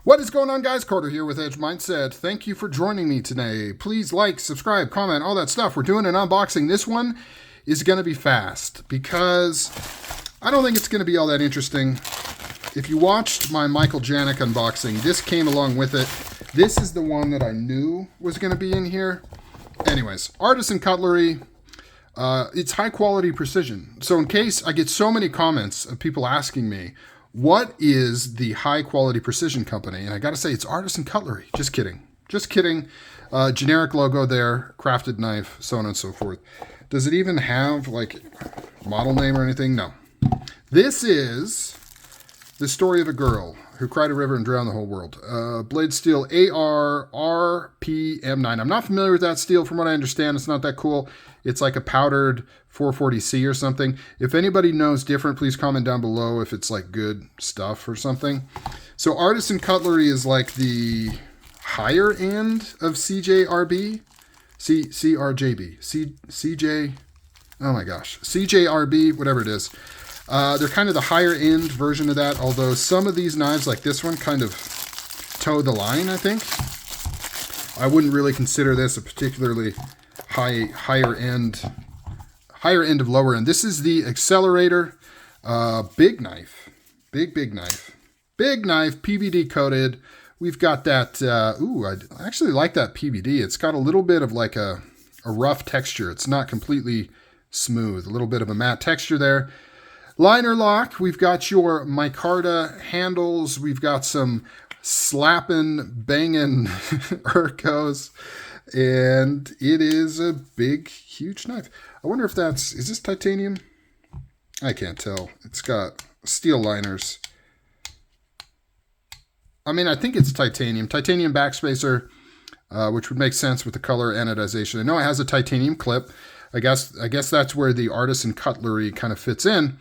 What is going on, guys? Carter here with Edge Mindset. Thank you for joining me today. Please like, subscribe, comment, all that stuff. We're doing an unboxing. This one is going to be fast because I don't think it's going to be all that interesting. If you watched my Michael Janik unboxing, this came along with it. This is the one that I knew was going to be in here. Anyways, Artisan Cutlery. It's high quality precision. So in case I get so many comments of people asking me, what is the high quality precision company? And I got to say, it's Artisan Cutlery. Just kidding. Just kidding. Generic logo there, crafted knife, so on and so forth. Does it even have like model name or anything? No. This is the story of a girl who cried a river and drowned the whole world. Blade steel AR RPM9. I'm not familiar with that steel. From what I understand, it's not that cool. It's like a powdered 440C or something. If anybody knows different, please comment down below if it's like good stuff or something. So Artisan Cutlery is like the higher end of CJRB. CRJB. CJ. Oh my gosh. CJRB, whatever it is. They're kind of the higher end version of that, although some of these knives, like this one, kind of toe the line, I think. I wouldn't really consider this a particularly higher end of lower end. This is the Xcellerator, big knife, big knife, PVD coated. We've got that, I actually like that PVD. It's got a little bit of like a rough texture. It's not completely smooth, a little bit of a matte texture there. Liner lock, we've got your micarta handles. We've got some slapping, banging Ergos. And it is a big, huge knife. I wonder if is this titanium? I can't tell. It's got steel liners. I mean, I think it's titanium. Titanium backspacer, which would make sense with the color anodization. I know it has a titanium clip. I guess that's where the Artisan Cutlery kind of fits in.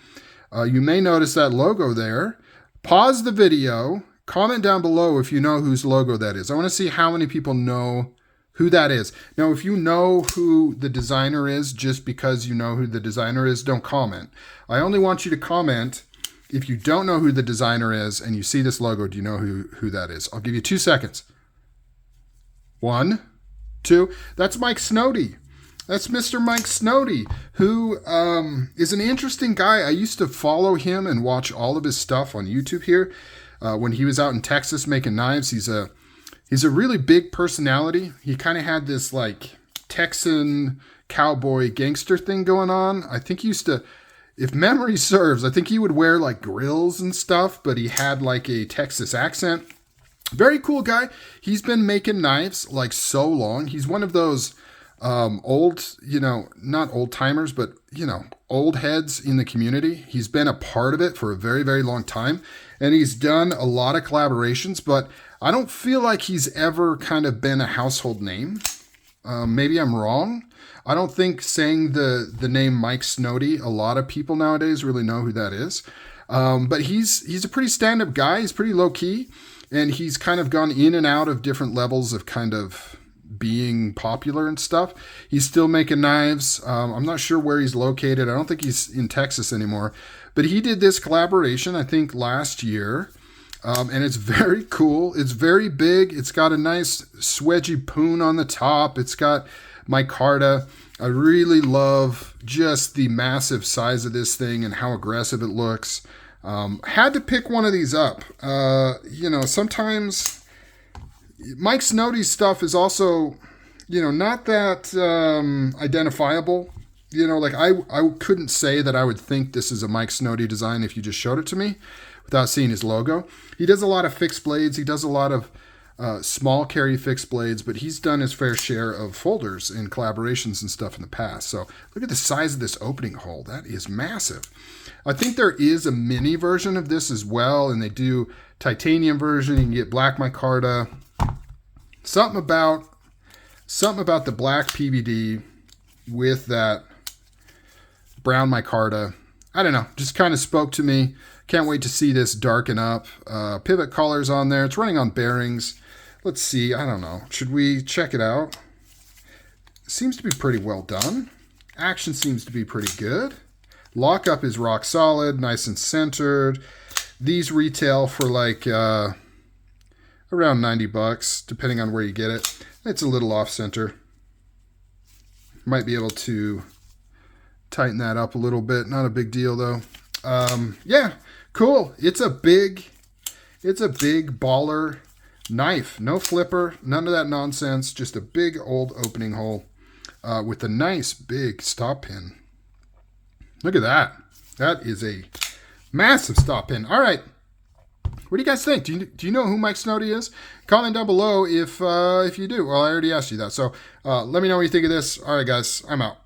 You may notice that logo there. Pause the video. Comment down below if you know whose logo that is. I want to see how many people know who that is. Now, if you know who the designer is, just because you know who the designer is, don't comment. I only want you to comment if you don't know who the designer is and you see this logo, do you know who that is? I'll give you 2 seconds. 1, 2. That's Mike Snody. That's Mr. Mike Snody, who is an interesting guy. I used to follow him and watch all of his stuff on YouTube here. When he was out in Texas making knives, he's a really big personality. He kind of had this like Texan cowboy gangster thing going on. I think he used to, if memory serves, I think he would wear like grills and stuff, but he had like a Texas accent. Very cool guy. He's been making knives like so long. He's one of those old, not old timers, but, old heads in the community. He's been a part of it for a very, very long time. And he's done a lot of collaborations, but I don't feel like he's ever kind of been a household name. Maybe I'm wrong. I don't think saying the name Mike Snody, a lot of people nowadays really know who that is. But he's a pretty stand-up guy. He's pretty low-key. And he's kind of gone in and out of different levels of kind of being popular and stuff. He's still making knives. I'm not sure where he's located. I don't think he's in Texas anymore. But he did this collaboration, I think, last year. And it's very cool. It's very big. It's got a nice swedgy poon on the top. It's got micarta. I really love just the massive size of this thing and how aggressive it looks. Had to pick one of these up. Sometimes Mike Snody's stuff is also, not that identifiable. I couldn't say that I would think this is a Mike Snody design if you just showed it to me without seeing his logo. He does a lot of fixed blades. He does a lot of small carry fixed blades, but he's done his fair share of folders and collaborations and stuff in the past. So look at the size of this opening hole. That is massive. I think there is a mini version of this as well, and they do titanium version. You can get black micarta. Something about the black PVD with that brown micarta. I don't know, just kind of spoke to me. Can't wait to see this darken up. Pivot collars on there. It's running on bearings. Let's see. I don't know. Should we check it out? Seems to be pretty well done. Action seems to be pretty good. Lockup is rock solid, nice and centered. These retail for like around 90 bucks, depending on where you get it. It's a little off center. Might be able to tighten that up a little bit. Not a big deal though. Yeah, cool. It's a big baller knife. No flipper, none of that nonsense. Just a big old opening hole with a nice big stop pin. Look at that. That is a massive stop pin. All right. What do you guys think? Do you know who Mike Snody is? Comment down below if you do. Well, I already asked you that. So let me know what you think of this. All right, guys. I'm out.